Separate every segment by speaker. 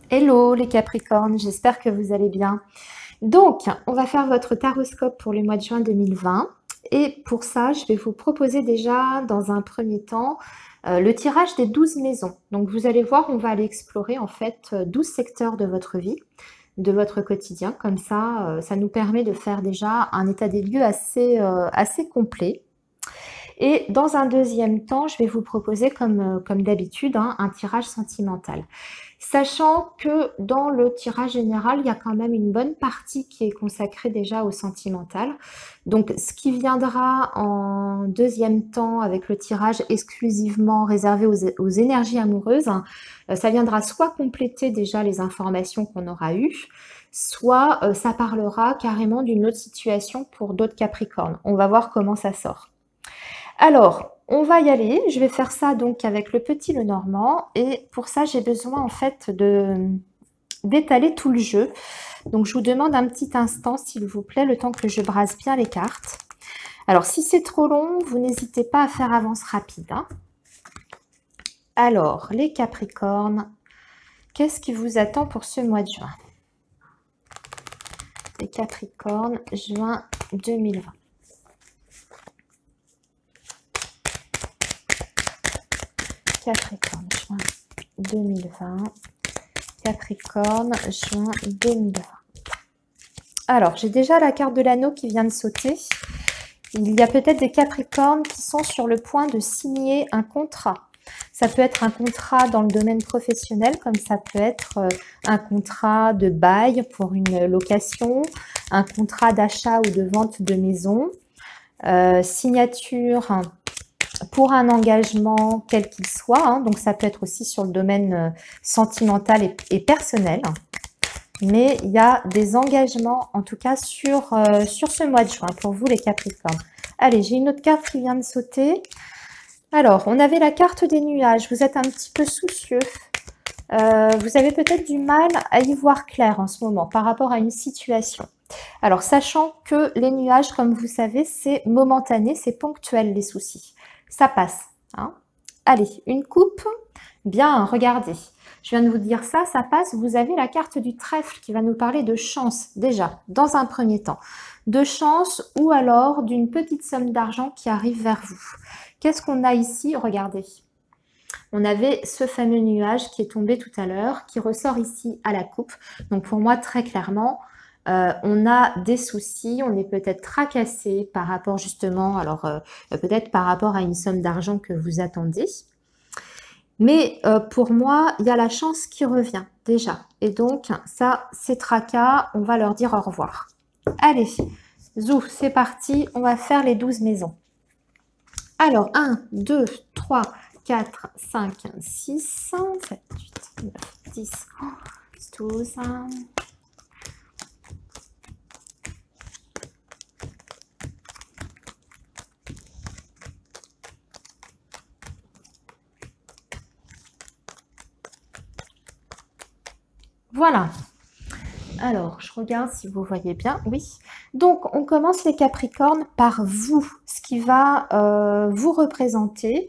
Speaker 1: Hello les Capricornes, j'espère que vous allez bien. Donc, on va faire votre taroscope pour le mois de juin 2020. Et pour ça, je vais vous proposer déjà, dans un premier temps, le tirage des 12 maisons. Donc, vous allez voir, on va aller explorer en fait 12 secteurs de votre vie, de votre quotidien. Comme ça nous permet de faire déjà un état des lieux assez complet. Et dans un deuxième temps, je vais vous proposer, comme d'habitude, un tirage sentimental. Sachant que dans le tirage général, il y a quand même une bonne partie qui est consacrée déjà au sentimental. Donc, ce qui viendra en deuxième temps avec le tirage exclusivement réservé aux énergies amoureuses, ça viendra soit compléter déjà les informations qu'on aura eues, soit ça parlera carrément d'une autre situation pour d'autres Capricornes. On va voir comment ça sort. Alors, on va y aller. Je vais faire ça donc avec le petit Lenormand. Et pour ça, j'ai besoin en fait d'étaler tout le jeu. Donc, je vous demande un petit instant, s'il vous plaît, le temps que je brasse bien les cartes. Alors, si c'est trop long, vous n'hésitez pas à faire avance rapide, hein. Alors, les Capricornes, qu'est-ce qui vous attend pour ce mois de juin? Les Capricornes, juin 2020. Capricorne, juin 2020. Capricorne, juin 2020. Alors, j'ai déjà la carte de l'anneau qui vient de sauter. Il y a peut-être des Capricornes qui sont sur le point de signer un contrat. Ça peut être un contrat dans le domaine professionnel, comme ça peut être un contrat de bail pour une location, un contrat d'achat ou de vente de maison, signature pour un engagement quel qu'il soit, hein. Donc ça peut être aussi sur le domaine sentimental et personnel. Mais il y a des engagements, en tout cas, sur ce mois de juin, pour vous les Capricornes. Allez, j'ai une autre carte qui vient de sauter. Alors, on avait la carte des nuages. Vous êtes un petit peu soucieux. Vous avez peut-être du mal à y voir clair en ce moment par rapport à une situation. Alors, sachant que les nuages, comme vous savez, c'est momentané, c'est ponctuel les soucis. Ça passe, hein. Allez, une coupe. Bien, regardez. Je viens de vous dire ça, ça passe. Vous avez la carte du trèfle qui va nous parler de chance, déjà, dans un premier temps. De chance ou alors d'une petite somme d'argent qui arrive vers vous. Qu'est-ce qu'on a ici? Regardez. On avait ce fameux nuage qui est tombé tout à l'heure, qui ressort ici à la coupe. Donc pour moi, très clairement, on a des soucis, on est peut-être tracassé par rapport justement, alors peut-être par rapport à une somme d'argent que vous attendez. Mais pour moi, il y a la chance qui revient déjà. Et donc, ça, ces tracas, on va leur dire au revoir. Allez, zou, c'est parti. On va faire les 12 maisons. Alors, 1, 2, 3, 4, 5, 6, 7, 8, 9, 10, 12. Voilà. Alors, je regarde si vous voyez bien. Oui. Donc, on commence les Capricornes par vous, ce qui va vous représenter,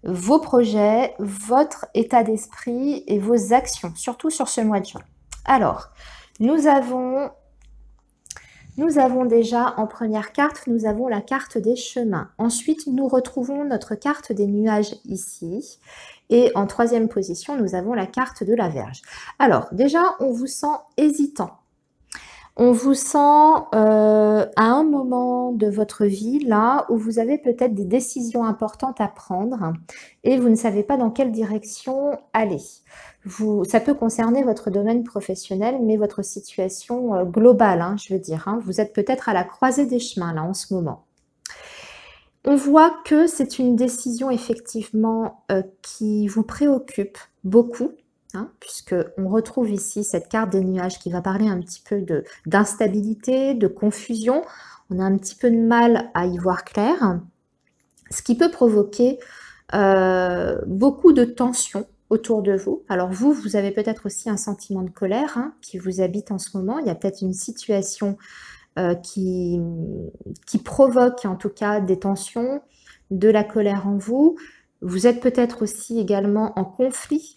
Speaker 1: vos projets, votre état d'esprit et vos actions, surtout sur ce mois de juin. Alors, nous avons déjà en première carte, nous avons la carte des chemins. Ensuite, nous retrouvons notre carte des nuages ici. Et en troisième position, nous avons la carte de la Vierge. Alors, déjà, on vous sent hésitant. On vous sent à un moment de votre vie, là, où vous avez peut-être des décisions importantes à prendre et vous ne savez pas dans quelle direction aller. Ça peut concerner votre domaine professionnel, mais votre situation globale, hein, je veux dire. Hein. Vous êtes peut-être à la croisée des chemins, là, en ce moment. On voit que c'est une décision, effectivement, qui vous préoccupe beaucoup. Hein, puisqu'on retrouve ici cette carte des nuages qui va parler un petit peu d'instabilité, de confusion. On a un petit peu de mal à y voir clair, ce qui peut provoquer beaucoup de tension autour de vous. Alors vous avez peut-être aussi un sentiment de colère hein, qui vous habite en ce moment. Il y a peut-être une situation qui provoque en tout cas des tensions, de la colère en vous. Vous êtes peut-être aussi également en conflit.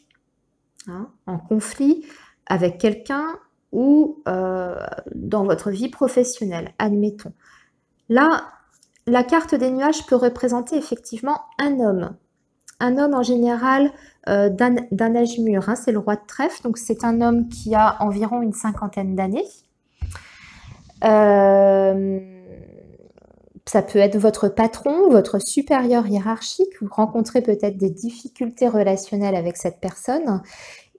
Speaker 1: Hein, en conflit avec quelqu'un ou dans votre vie professionnelle, admettons. Là, la carte des nuages peut représenter effectivement un homme. Un homme en général d'un âge mûr, hein, c'est le roi de trèfle, donc c'est un homme qui a environ une cinquantaine d'années. Ça peut être votre patron, votre supérieur hiérarchique, vous rencontrez peut-être des difficultés relationnelles avec cette personne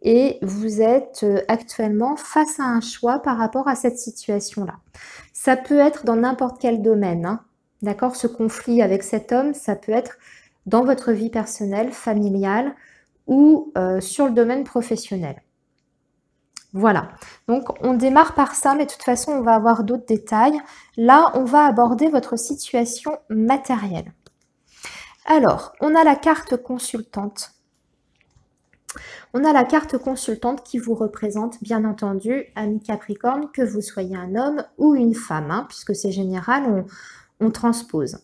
Speaker 1: et vous êtes actuellement face à un choix par rapport à cette situation-là. Ça peut être dans n'importe quel domaine, hein, d'accord? Ce conflit avec cet homme, ça peut être dans votre vie personnelle, familiale ou sur le domaine professionnel. Voilà, donc on démarre par ça, mais de toute façon, on va avoir d'autres détails. Là, on va aborder votre situation matérielle. Alors, on a la carte consultante. On a la carte consultante qui vous représente, bien entendu, ami Capricorne, que vous soyez un homme ou une femme, hein, puisque c'est général, on transpose.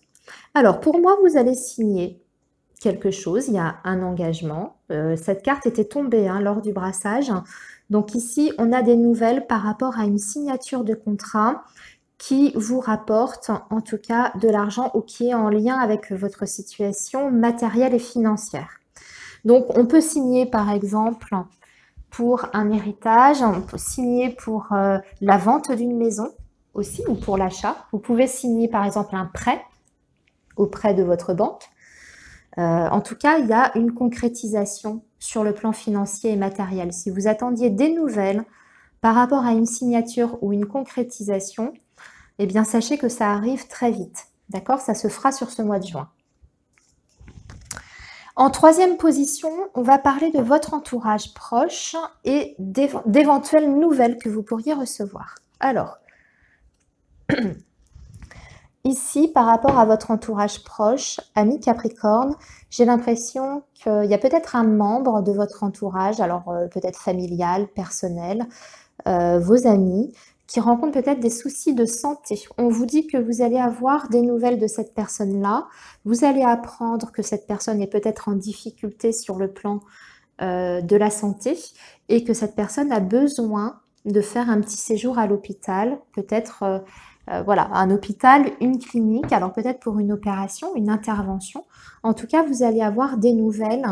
Speaker 1: Alors, pour moi, vous allez signer quelque chose, il y a un engagement. Cette carte était tombée hein, lors du brassage. Donc ici, on a des nouvelles par rapport à une signature de contrat qui vous rapporte en tout cas de l'argent ou qui est en lien avec votre situation matérielle et financière. Donc on peut signer par exemple pour un héritage, on peut signer pour la vente d'une maison aussi ou pour l'achat. Vous pouvez signer par exemple un prêt auprès de votre banque. En tout cas, il y a une concrétisation sur le plan financier et matériel. Si vous attendiez des nouvelles par rapport à une signature ou une concrétisation, eh bien, sachez que ça arrive très vite. D'accord? Ça se fera sur ce mois de juin. En troisième position, on va parler de votre entourage proche et d'éventuelles nouvelles que vous pourriez recevoir. Alors, ici, par rapport à votre entourage proche, ami Capricorne, j'ai l'impression qu'il y a peut-être un membre de votre entourage, alors peut-être familial, personnel, vos amis, qui rencontrent peut-être des soucis de santé. On vous dit que vous allez avoir des nouvelles de cette personne-là, vous allez apprendre que cette personne est peut-être en difficulté sur le plan de la santé et que cette personne a besoin de faire un petit séjour à l'hôpital, peut-être... voilà, un hôpital, une clinique, alors peut-être pour une opération, une intervention. En tout cas, vous allez avoir des nouvelles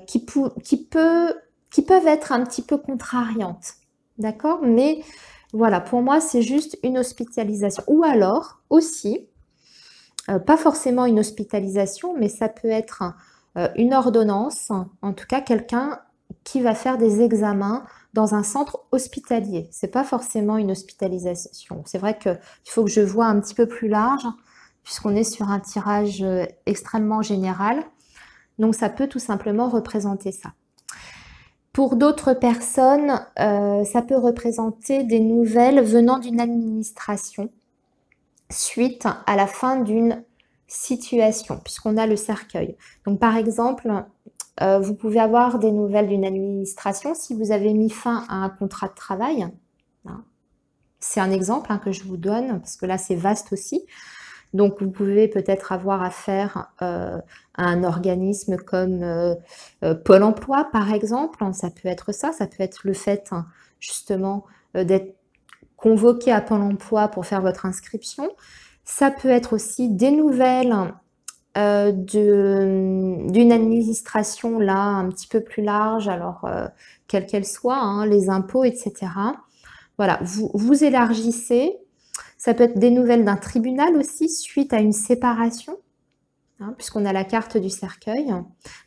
Speaker 1: qui peuvent être un petit peu contrariantes, d'accord? Mais voilà, pour moi, c'est juste une hospitalisation. Ou alors, aussi, pas forcément une hospitalisation, mais ça peut être une ordonnance, en tout cas quelqu'un qui va faire des examens dans un centre hospitalier. C'est pas forcément une hospitalisation. C'est vrai qu'il faut que je vois un petit peu plus large, puisqu'on est sur un tirage extrêmement général. Donc ça peut tout simplement représenter ça. Pour d'autres personnes, ça peut représenter des nouvelles venant d'une administration suite à la fin d'une situation, puisqu'on a le cercueil. Donc par exemple, vous pouvez avoir des nouvelles d'une administration si vous avez mis fin à un contrat de travail. C'est un exemple que je vous donne, parce que là c'est vaste aussi. Donc vous pouvez peut-être avoir affaire à un organisme comme Pôle emploi par exemple. Ça peut être ça peut être le fait justement d'être convoqué à Pôle emploi pour faire votre inscription. Ça peut être aussi des nouvelles d'une administration là un petit peu plus large, alors quelle qu'elle soit, les impôts, etc. Voilà, vous élargissez. Ça peut être des nouvelles d'un tribunal aussi suite à une séparation, puisqu'on a la carte du cercueil.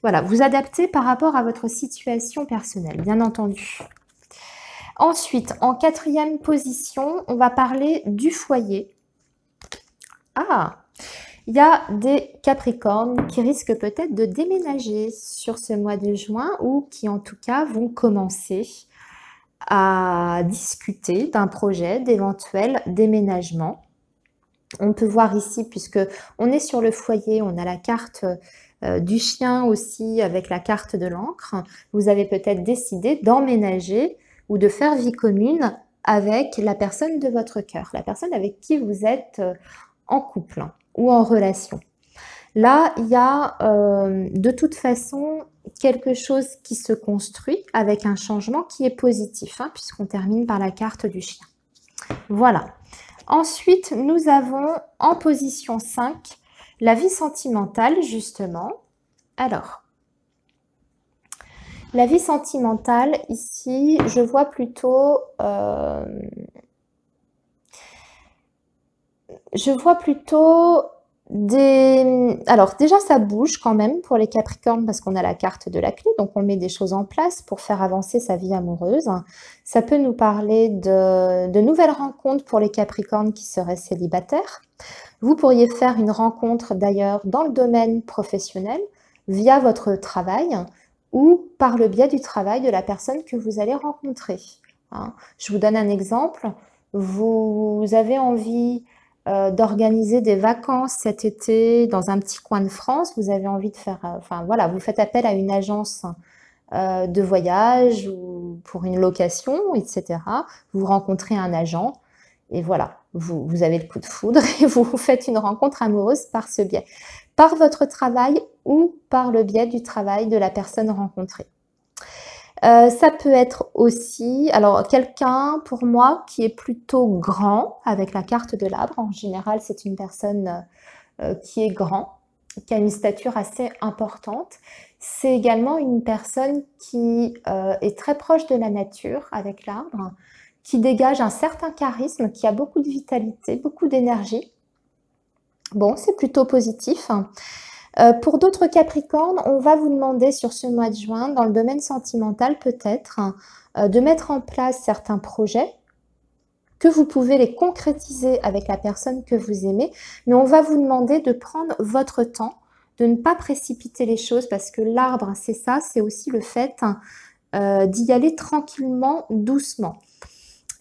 Speaker 1: Voilà, vous adaptez par rapport à votre situation personnelle, bien entendu. Ensuite, en quatrième position, on va parler du foyer. Ah, il y a des Capricornes qui risquent peut-être de déménager sur ce mois de juin ou qui en tout cas vont commencer à discuter d'un projet d'éventuel déménagement. On peut voir ici, puisque on est sur le foyer, on a la carte du chien aussi avec la carte de l'encre. Vous avez peut-être décidé d'emménager ou de faire vie commune avec la personne de votre cœur, la personne avec qui vous êtes en couple ou en relation. Là, il y a de toute façon quelque chose qui se construit avec un changement qui est positif, hein, puisqu'on termine par la carte du chien. Voilà. Ensuite, nous avons en position 5, la vie sentimentale, justement. Alors, la vie sentimentale, ici, je vois plutôt... Alors, déjà, ça bouge quand même pour les Capricornes parce qu'on a la carte de la clé, donc on met des choses en place pour faire avancer sa vie amoureuse. Ça peut nous parler de nouvelles rencontres pour les Capricornes qui seraient célibataires. Vous pourriez faire une rencontre d'ailleurs dans le domaine professionnel via votre travail ou par le biais du travail de la personne que vous allez rencontrer. Hein. Je vous donne un exemple. Vous avez envie d'organiser des vacances cet été dans un petit coin de France, vous avez envie de faire, enfin voilà, vous faites appel à une agence de voyage ou pour une location, etc. Vous rencontrez un agent et voilà, vous avez le coup de foudre et vous faites une rencontre amoureuse par ce biais, par votre travail ou par le biais du travail de la personne rencontrée. Ça peut être aussi, alors quelqu'un pour moi qui est plutôt grand, avec la carte de l'arbre, en général c'est une personne qui est grand, qui a une stature assez importante. C'est également une personne qui est très proche de la nature avec l'arbre, qui dégage un certain charisme, qui a beaucoup de vitalité, beaucoup d'énergie. Bon, c'est plutôt positif. Pour d'autres Capricornes, on va vous demander sur ce mois de juin, dans le domaine sentimental peut-être, de mettre en place certains projets, que vous pouvez les concrétiser avec la personne que vous aimez, mais on va vous demander de prendre votre temps, de ne pas précipiter les choses, parce que l'arbre, c'est ça, c'est aussi le fait d'y aller tranquillement, doucement.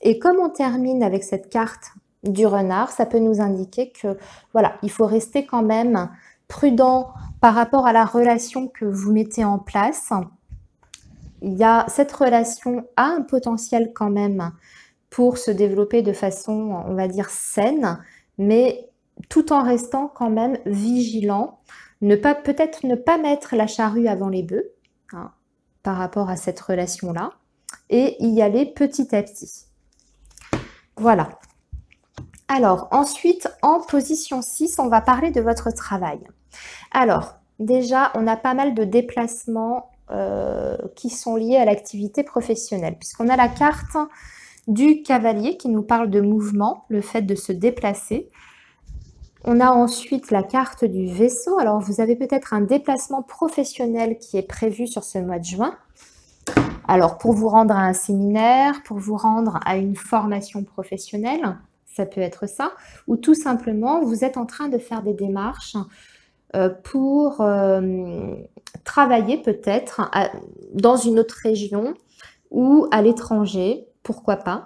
Speaker 1: Et comme on termine avec cette carte du renard, ça peut nous indiquer que, voilà, il faut rester quand même prudent par rapport à la relation que vous mettez en place. Cette relation a un potentiel quand même pour se développer de façon, on va dire, saine, mais tout en restant quand même vigilant. Peut-être ne pas mettre la charrue avant les bœufs, hein, par rapport à cette relation-là, et y aller petit à petit. Voilà. Alors, ensuite, en position 6, on va parler de votre travail. Alors, déjà, on a pas mal de déplacements qui sont liés à l'activité professionnelle, puisqu'on a la carte du cavalier qui nous parle de mouvement, le fait de se déplacer. On a ensuite la carte du vaisseau. Alors, vous avez peut-être un déplacement professionnel qui est prévu sur ce mois de juin. Alors, pour vous rendre à un séminaire, pour vous rendre à une formation professionnelle, ça peut être ça, ou tout simplement, vous êtes en train de faire des démarches pour travailler peut-être dans une autre région ou à l'étranger, pourquoi pas.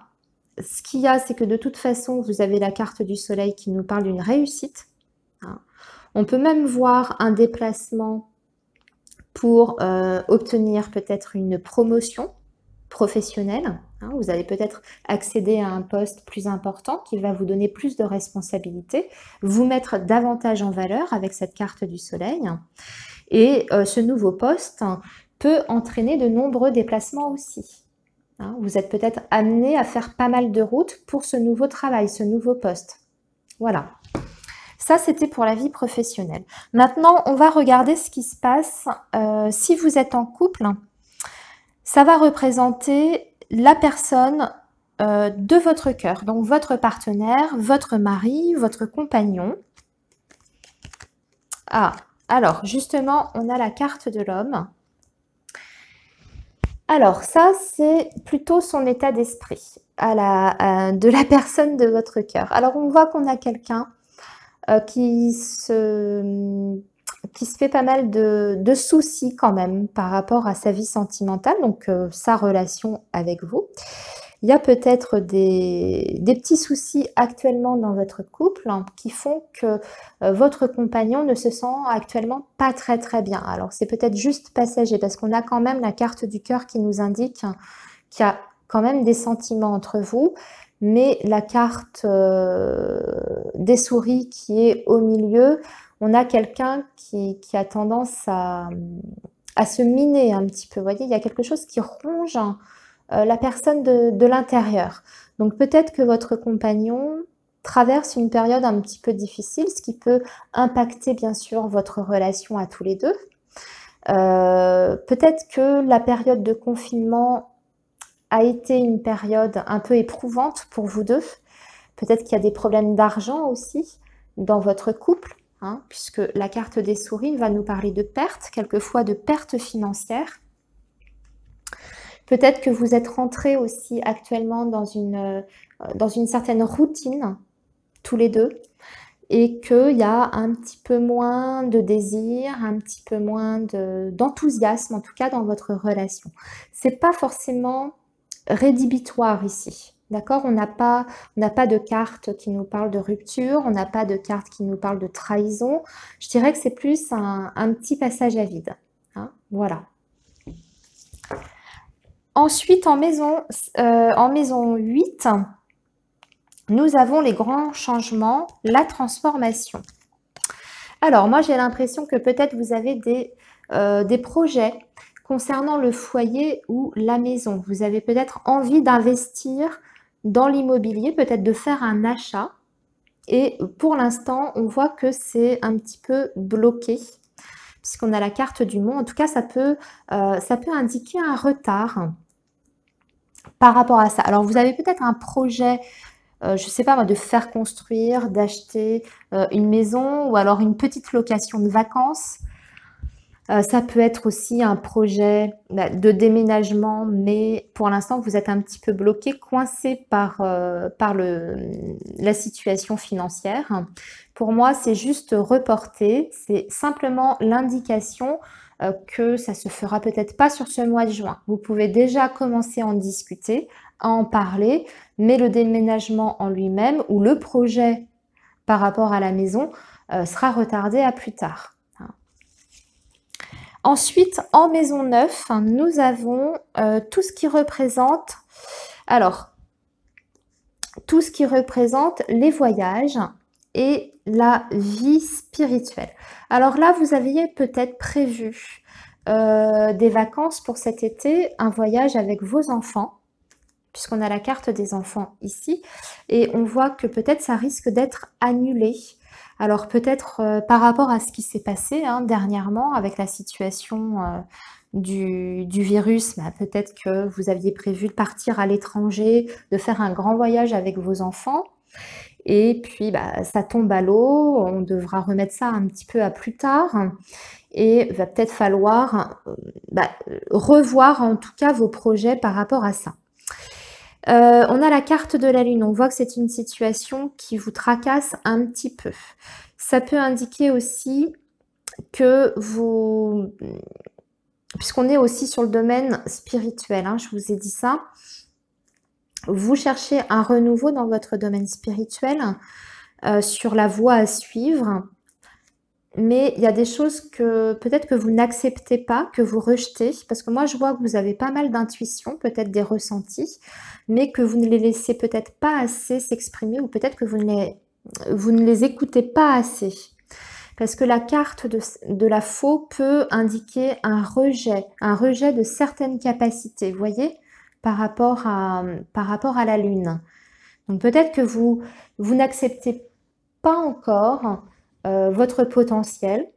Speaker 1: Ce qu'il y a, c'est que de toute façon, vous avez la carte du soleil qui nous parle d'une réussite. Hein. On peut même voir un déplacement pour obtenir peut-être une promotion professionnelle. Hein. Vous allez peut-être accéder à un poste plus important qui va vous donner plus de responsabilités, vous mettre davantage en valeur avec cette carte du soleil. Et ce nouveau poste peut entraîner de nombreux déplacements aussi. Hein. Vous êtes peut-être amené à faire pas mal de routes pour ce nouveau travail, ce nouveau poste. Voilà. Ça, c'était pour la vie professionnelle. Maintenant, on va regarder ce qui se passe si vous êtes en couple. Ça va représenter la personne de votre cœur, donc votre partenaire, votre mari, votre compagnon. Ah, alors justement, on a la carte de l'homme. Alors ça, c'est plutôt son état d'esprit de la personne de votre cœur. Alors on voit qu'on a quelqu'un qui se fait pas mal de soucis quand même par rapport à sa vie sentimentale, donc sa relation avec vous. Il y a peut-être des petits soucis actuellement dans votre couple qui font que votre compagnon ne se sent actuellement pas très très bien. Alors c'est peut-être juste passager parce qu'on a quand même la carte du cœur qui nous indique qu'il y a quand même des sentiments entre vous, mais la carte des souris qui est au milieu, on a quelqu'un qui a tendance à se miner un petit peu. Vous voyez, il y a quelque chose qui ronge la personne de l'intérieur. Donc peut-être que votre compagnon traverse une période un petit peu difficile, ce qui peut impacter bien sûr votre relation à tous les deux. Peut-être que la période de confinement a été une période un peu éprouvante pour vous deux. Peut-être qu'il y a des problèmes d'argent aussi dans votre couple, hein, puisque la carte des souris va nous parler de pertes, quelquefois de pertes financières. Peut-être que vous êtes rentrés aussi actuellement dans une certaine routine, tous les deux, et qu'il y a un petit peu moins de désir, un petit peu moins d'enthousiasme, en tout cas dans votre relation. C'est pas forcément rédhibitoire ici, d'accord? On n'a pas de carte qui nous parle de rupture, on n'a pas de carte qui nous parle de trahison. Je dirais que c'est plus un petit passage à vide, hein, voilà. Ensuite, en maison 8, nous avons les grands changements, la transformation. Alors, moi, j'ai l'impression que peut-être vous avez des projets concernant le foyer ou la maison. Vous avez peut-être envie d'investir dans l'immobilier, peut-être de faire un achat. Et pour l'instant, on voit que c'est un petit peu bloqué, puisqu'on a la carte du monde. En tout cas, ça peut indiquer un retard par rapport à ça. Alors, vous avez peut-être un projet, je ne sais pas moi, de faire construire, d'acheter une maison ou alors une petite location de vacances. Ça peut être aussi un projet de déménagement, mais pour l'instant, vous êtes un petit peu bloqué, coincé par la situation financière. Pour moi, c'est juste reporté. C'est simplement l'indication que ça se fera peut-être pas sur ce mois de juin. Vous pouvez déjà commencer à en discuter, à en parler, mais le déménagement en lui-même ou le projet par rapport à la maison sera retardé à plus tard. Ensuite, en maison 9, nous avons tout ce qui représente, tout ce qui représente les voyages et la vie spirituelle. Alors là, vous aviez peut-être prévu des vacances pour cet été, un voyage avec vos enfants, puisqu'on a la carte des enfants ici, et on voit que peut-être ça risque d'être annulé. Alors peut-être par rapport à ce qui s'est passé dernièrement avec la situation du virus, peut-être que vous aviez prévu de partir à l'étranger, de faire un grand voyage avec vos enfants. Et puis ça tombe à l'eau, on devra remettre ça un petit peu à plus tard. Et il va peut-être falloir revoir en tout cas vos projets par rapport à ça. On a la carte de la lune, on voit que c'est une situation qui vous tracasse un petit peu. Ça peut indiquer aussi que vous, puisqu'on est aussi sur le domaine spirituel, je vous ai dit ça, vous cherchez un renouveau dans votre domaine spirituel, sur la voie à suivre, mais il y a des choses que peut-être que vous n'acceptez pas, que vous rejetez, parce que moi je vois que vous avez pas mal d'intuition, peut-être des ressentis, mais que vous ne les laissez peut-être pas assez s'exprimer, ou peut-être que vous ne les écoutez pas assez. Parce que la carte de la faux peut indiquer un rejet de certaines capacités, vous voyez, par rapport à la lune. Donc peut-être que vous n'acceptez pas encore votre potentiel,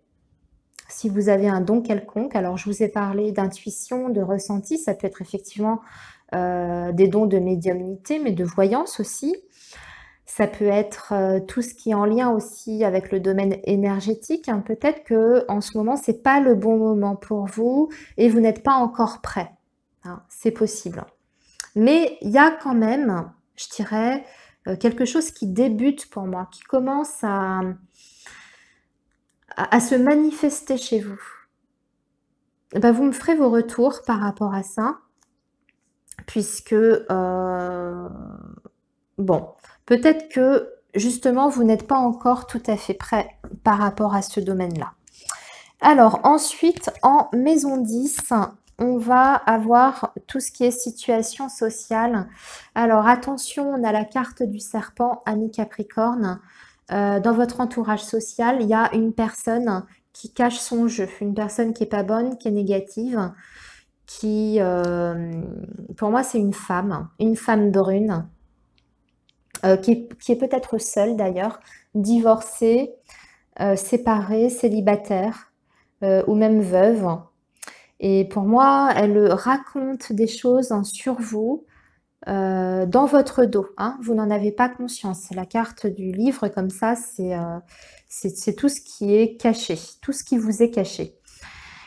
Speaker 1: si vous avez un don quelconque. Alors je vous ai parlé d'intuition, de ressenti, ça peut être effectivement des dons de médiumnité, mais de voyance aussi. Ça peut être tout ce qui est en lien aussi avec le domaine énergétique. Peut-être que en ce moment, c'est pas le bon moment pour vous et vous n'êtes pas encore prêt. C'est possible. Mais il y a quand même, je dirais, quelque chose qui débute pour moi, qui commence à se manifester chez vous. Vous me ferez vos retours par rapport à ça, puisque, peut-être que justement, vous n'êtes pas encore tout à fait prêt par rapport à ce domaine-là. Alors ensuite, en maison 10, on va avoir tout ce qui est situation sociale. Alors attention, on a la carte du serpent, ami Capricorne. Dans votre entourage social, il y a une personne qui cache son jeu, une personne qui n'est pas bonne, qui est négative, qui, pour moi, c'est une femme brune, qui est peut-être seule d'ailleurs, divorcée, séparée, célibataire, ou même veuve. Et pour moi, elle raconte des choses sur vous, dans votre dos, hein. Vous n'en avez pas conscience. La carte du livre, comme ça, c'est tout ce qui est caché, tout ce qui vous est caché.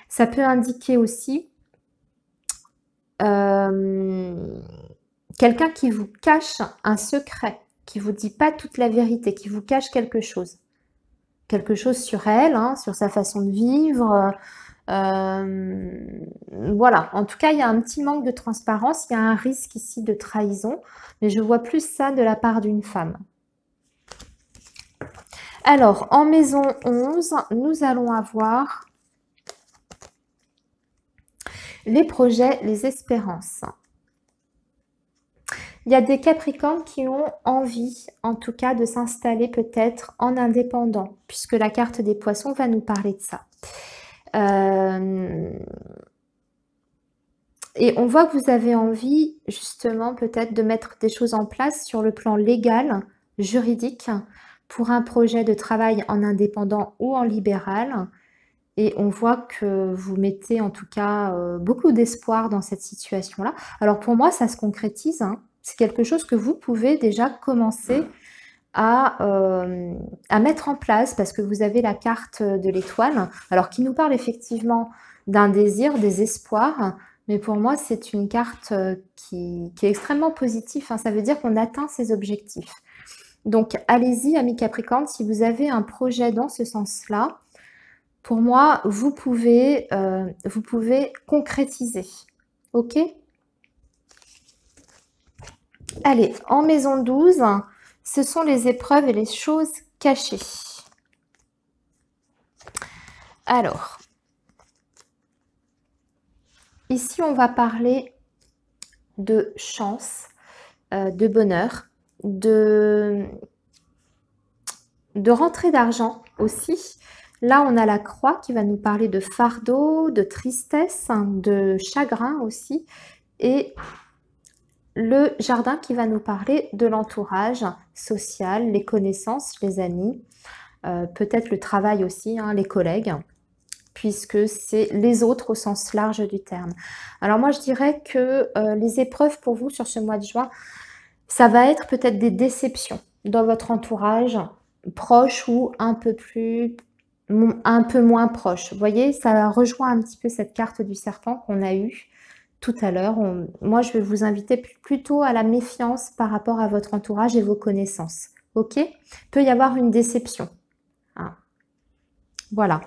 Speaker 1: Ça peut indiquer aussi quelqu'un qui vous cache un secret, qui vous dit pas toute la vérité, qui vous cache quelque chose sur elle, hein, sur sa façon de vivre. Voilà, en tout cas, il y a un petit manque de transparence, il y a un risque ici de trahison, mais je vois plus ça de la part d'une femme. Alors, en maison 11, nous allons avoir les projets, les espérances. Il y a des Capricornes qui ont envie, en tout cas, de s'installer peut-être en indépendant, puisque la carte des Poissons va nous parler de ça. Et on voit que vous avez envie, justement, peut-être de mettre des choses en place sur le plan légal, juridique, pour un projet de travail en indépendant ou en libéral. Et on voit que vous mettez, en tout cas, beaucoup d'espoir dans cette situation-là. Alors, pour moi, ça se concrétise, hein. C'est quelque chose que vous pouvez déjà commencer à mettre en place parce que vous avez la carte de l'étoile, alors qui nous parle effectivement d'un désir, des espoirs, mais pour moi c'est une carte qui est extrêmement positive, hein. Ça veut dire qu'on atteint ses objectifs. Donc allez-y, amis Capricorne, si vous avez un projet dans ce sens-là, pour moi vous pouvez concrétiser. Ok? Allez, en maison 12, ce sont les épreuves et les choses cachées. Alors, ici, on va parler de chance, de bonheur, de rentrée d'argent aussi. Là, on a la croix qui va nous parler de fardeau, de tristesse, de chagrin aussi. Et le jardin qui va nous parler de l'entourage social, les connaissances, les amis, peut-être le travail aussi, hein, les collègues, puisque c'est les autres au sens large du terme. Alors moi, je dirais que les épreuves pour vous sur ce mois de juin, ça va être peut-être des déceptions dans votre entourage, proche ou un peu moins proche. Vous voyez, ça rejoint un petit peu cette carte du serpent qu'on a eue tout à l'heure. Moi, je vais vous inviter plutôt à la méfiance par rapport à votre entourage et vos connaissances. Ok? Il peut y avoir une déception. Hein. Voilà.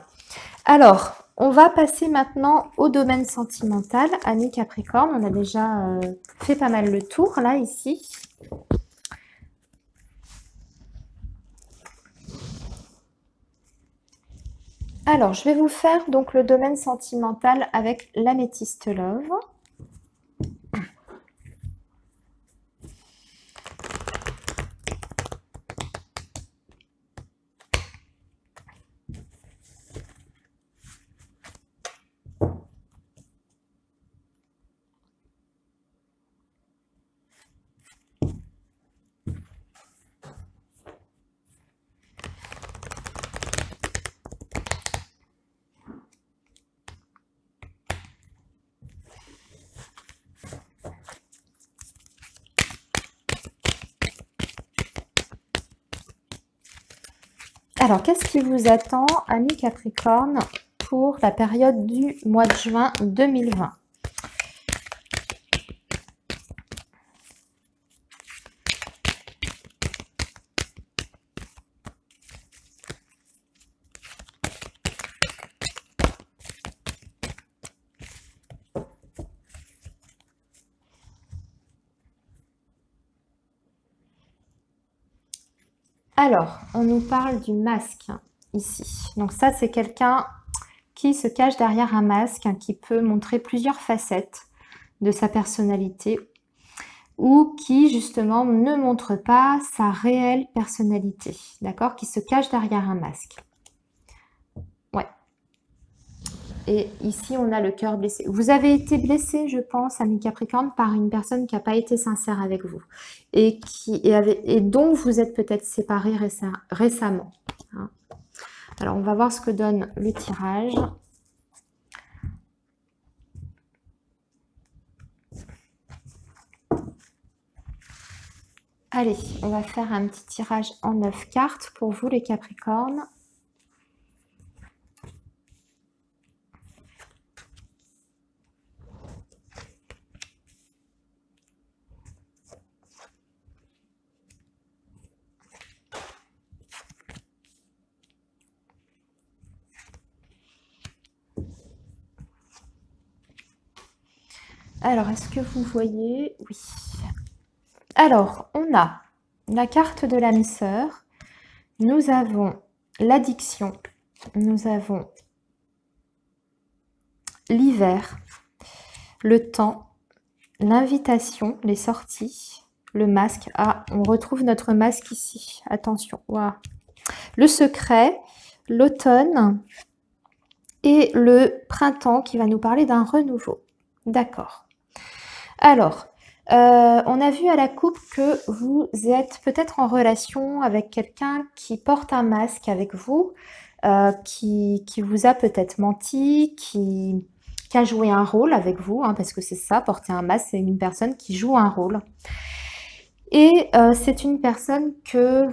Speaker 1: Alors, on va passer maintenant au domaine sentimental. Amis Capricorne, on a déjà fait pas mal le tour là, ici. Alors, je vais vous faire donc le domaine sentimental avec l'améthyste love. Alors, qu'est-ce qui vous attend, amis Capricorne, pour la période du mois de juin 2020? Alors, on nous parle du masque ici. Donc ça, c'est quelqu'un qui se cache derrière un masque, qui peut montrer plusieurs facettes de sa personnalité. ou qui justement ne montre pas sa réelle personnalité, d'accord? Qui se cache derrière un masque. Ouais. Et ici, on a le cœur blessé. Vous avez été blessé, je pense, ami Capricorne, par une personne qui n'a pas été sincère avec vous et dont vous êtes peut-être séparés récemment. Hein. Alors, on va voir ce que donne le tirage. Allez, on va faire un petit tirage en 9 cartes pour vous, les Capricornes. Alors, est-ce que vous voyez? Oui. Alors, on a la carte de l'âme sœur. Nous avons l'addiction. Nous avons l'hiver, le temps, l'invitation, les sorties, le masque. Ah, on retrouve notre masque ici. Attention. Wow. Le secret, l'automne et le printemps qui va nous parler d'un renouveau. D'accord. Alors, on a vu à la coupe que vous êtes peut-être en relation avec quelqu'un qui porte un masque avec vous, qui vous a peut-être menti, qui a joué un rôle avec vous, hein, parce que c'est ça, porter un masque, c'est une personne qui joue un rôle. Et c'est une personne que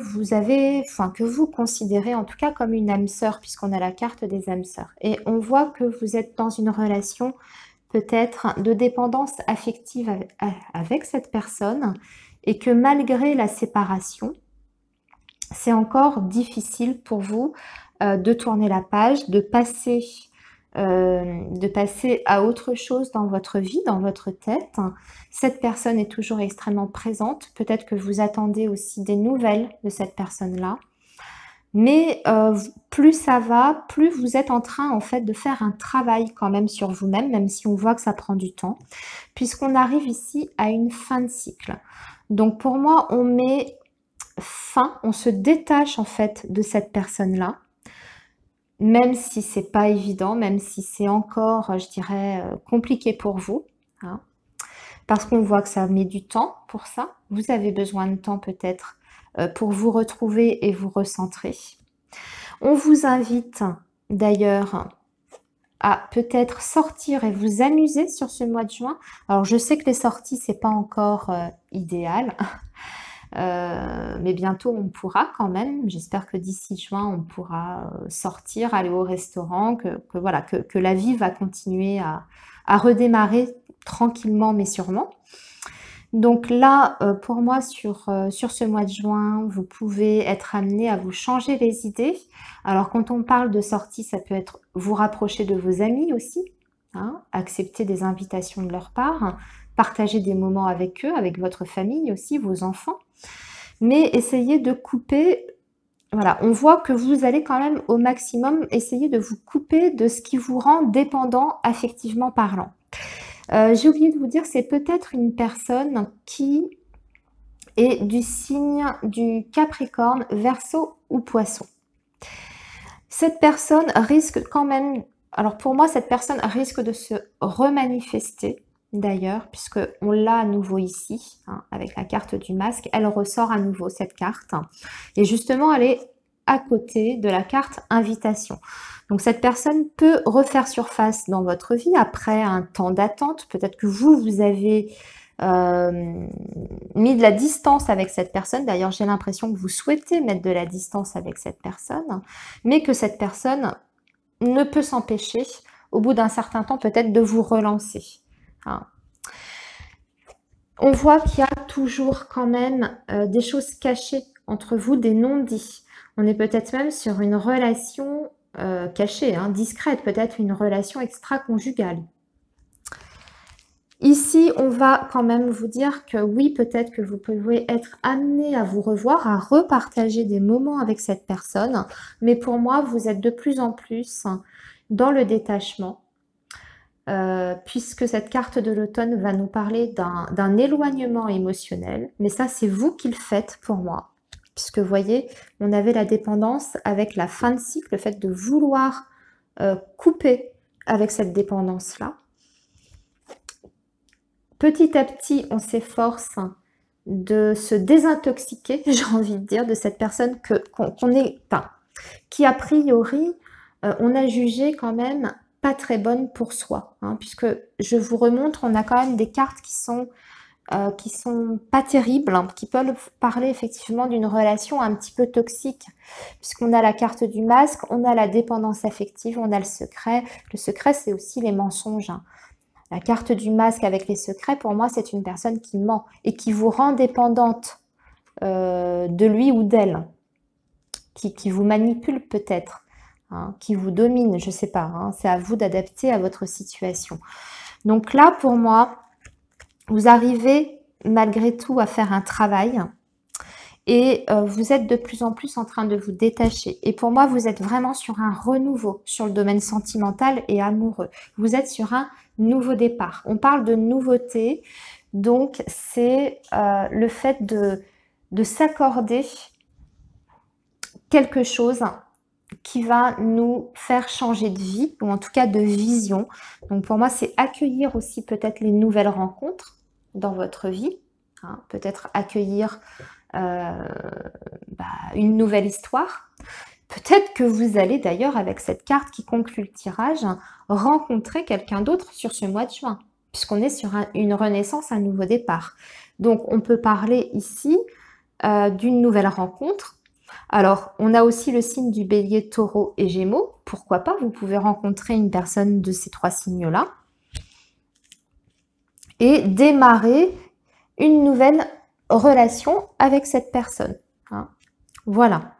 Speaker 1: vous considérez en tout cas comme une âme sœur, puisqu'on a la carte des âmes sœurs. Et on voit que vous êtes dans une relation peut-être de dépendance affective avec cette personne et que malgré la séparation, c'est encore difficile pour vous de tourner la page, de passer à autre chose dans votre vie, dans votre tête. Cette personne est toujours extrêmement présente. Peut-être que vous attendez aussi des nouvelles de cette personne-là. Mais plus ça va, plus vous êtes en train en fait de faire un travail quand même sur vous-même, même si on voit que ça prend du temps, puisqu'on arrive ici à une fin de cycle. Donc pour moi, on met fin, on se détache en fait de cette personne-là, même si c'est pas évident, même si c'est encore, je dirais, compliqué pour vous, hein, parce qu'on voit que ça met du temps pour ça. Vous avez besoin de temps peut-être pour vous retrouver et vous recentrer. On vous invite d'ailleurs à peut-être sortir et vous amuser sur ce mois de juin. Alors je sais que les sorties c'est pas encore idéal, mais bientôt on pourra quand même. J'espère que d'ici juin on pourra sortir, aller au restaurant, que la vie va continuer à redémarrer tranquillement mais sûrement. Donc là, pour moi, sur ce mois de juin, vous pouvez être amené à vous changer les idées. Alors, quand on parle de sortie, ça peut être vous rapprocher de vos amis aussi, hein, accepter des invitations de leur part, partager des moments avec eux, avec votre famille aussi, vos enfants. Mais essayez de couper. Voilà, on voit que vous allez quand même au maximum essayer de vous couper de ce qui vous rend dépendant affectivement parlant. J'ai oublié de vous dire, c'est peut-être une personne qui est du signe du Capricorne, Verseau ou Poisson. Cette personne risque quand même, alors pour moi, cette personne risque de se remanifester d'ailleurs, puisque on l'a à nouveau ici, hein, avec la carte du masque, elle ressort à nouveau cette carte. Et justement, elle est à côté de la carte invitation. Donc cette personne peut refaire surface dans votre vie après un temps d'attente. Peut-être que vous avez mis de la distance avec cette personne. D'ailleurs, j'ai l'impression que vous souhaitez mettre de la distance avec cette personne, mais que cette personne ne peut s'empêcher, au bout d'un certain temps, peut-être de vous relancer. Hein. On voit qu'il y a toujours quand même des choses cachées entre vous, des non-dits. On est peut-être même sur une relation cachée, hein, discrète, peut-être une relation extra-conjugale. Ici, on va quand même vous dire que oui, peut-être que vous pouvez être amené à vous revoir, à repartager des moments avec cette personne. Mais pour moi, vous êtes de plus en plus dans le détachement. puisque cette carte de l'automne va nous parler d'un éloignement émotionnel. Mais ça, c'est vous qui le faites pour moi. Puisque vous voyez, on avait la dépendance avec la fin de cycle, le fait de vouloir couper avec cette dépendance-là. Petit à petit, on s'efforce de se désintoxiquer, j'ai envie de dire, de cette personne qui a priori, on a jugé quand même pas très bonne pour soi, hein, puisque je vous remontre, on a quand même des cartes qui sont pas terribles, hein, qui peuvent parler effectivement d'une relation un petit peu toxique, puisqu'on a la carte du masque, on a la dépendance affective, on a le secret. Le secret, c'est aussi les mensonges, hein. La carte du masque avec les secrets, pour moi, c'est une personne qui ment et qui vous rend dépendante de lui ou d'elle, qui vous manipule peut-être, hein, qui vous domine, je ne sais pas, hein, c'est à vous d'adapter à votre situation. Donc là, pour moi, vous arrivez malgré tout à faire un travail et vous êtes de plus en plus en train de vous détacher. Et pour moi, vous êtes vraiment sur un renouveau sur le domaine sentimental et amoureux. Vous êtes sur un nouveau départ. On parle de nouveauté, donc c'est le fait de s'accorder quelque chose qui va nous faire changer de vie, ou en tout cas de vision. Donc pour moi, c'est accueillir aussi peut-être les nouvelles rencontres dans votre vie, hein, peut-être accueillir une nouvelle histoire. Peut-être que vous allez d'ailleurs, avec cette carte qui conclut le tirage, rencontrer quelqu'un d'autre sur ce mois de juin, puisqu'on est sur une renaissance, un nouveau départ. Donc on peut parler ici d'une nouvelle rencontre. Alors, on a aussi le signe du Bélier, Taureau et Gémeaux. Pourquoi pas, vous pouvez rencontrer une personne de ces trois signes-là et démarrer une nouvelle relation avec cette personne, hein. Voilà.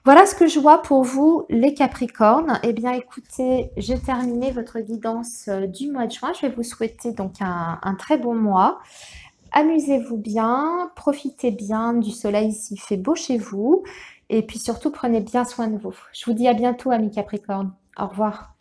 Speaker 1: Voilà ce que je vois pour vous, les Capricornes. Eh bien, écoutez, j'ai terminé votre guidance du mois de juin. Je vais vous souhaiter donc un très bon mois. Amusez-vous bien, profitez bien du soleil s'il fait beau chez vous. Et puis surtout, prenez bien soin de vous. Je vous dis à bientôt, amis Capricornes. Au revoir.